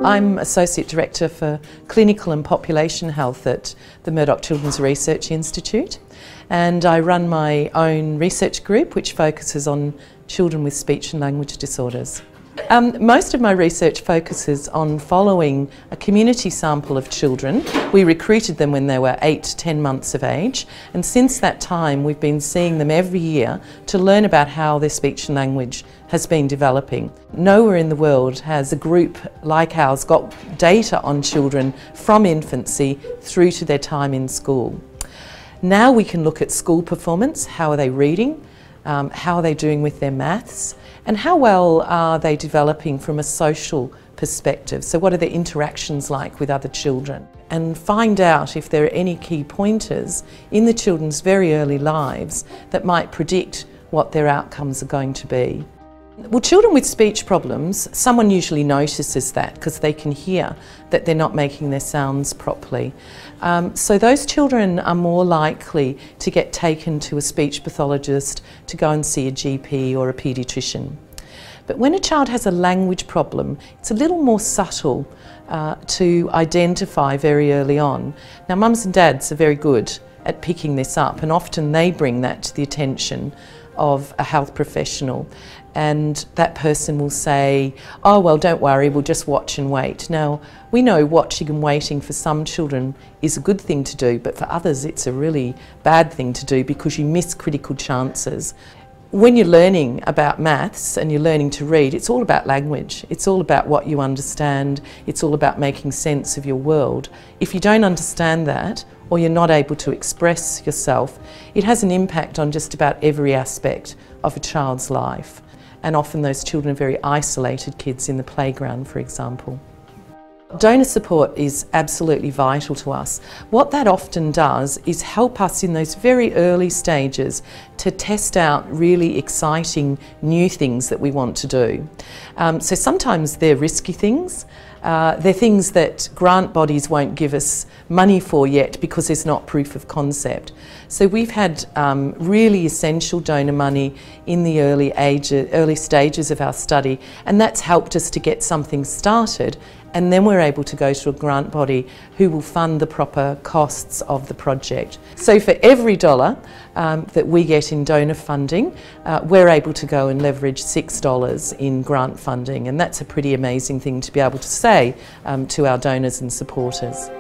I'm Associate Director for Clinical and Population Health at the Murdoch Childrens Research Institute, and I run my own research group which focuses on children with speech and language disorders. Most of my research focuses on following a community sample of children. We recruited them when they were 8 to 10 months of age, and since that time we've been seeing them every year to learn about how their speech and language has been developing. Nowhere in the world has a group like ours got data on children from infancy through to their time in school. Now we can look at school performance. How are they reading? How are they doing with their maths? And how well are they developing from a social perspective? So what are their interactions like with other children? And find out if there are any key pointers in the children's very early lives that might predict what their outcomes are going to be. Well, children with speech problems, someone usually notices that because they can hear that they're not making their sounds properly. So those children are more likely to get taken to a speech pathologist, to go and see a GP or a paediatrician. But when a child has a language problem, it's a little more subtle to identify very early on. Now, mums and dads are very good at picking this up, and often they bring that to the attention of a health professional, and that person will say, oh well, don't worry, we'll just watch and wait. Now, we know watching and waiting for some children is a good thing to do, but for others it's a really bad thing to do because you miss critical chances. When you're learning about maths and you're learning to read, it's all about language. It's all about what you understand. It's all about making sense of your world. If you don't understand that, or you're not able to express yourself, it has an impact on just about every aspect of a child's life. And often those children are very isolated kids in the playground, for example. Donor support is absolutely vital to us. What that often does is help us in those very early stages to test out really exciting new things that we want to do. So sometimes they're risky things. They're things that grant bodies won't give us money for yet because there's not proof of concept. So we've had really essential donor money in the early stages of our study, and that's helped us to get something started, and then we're able to go to a grant body who will fund the proper costs of the project. So for every dollar that we get in donor funding, we're able to go and leverage $6 in grant funding, and that's a pretty amazing thing to be able to say to our donors and supporters.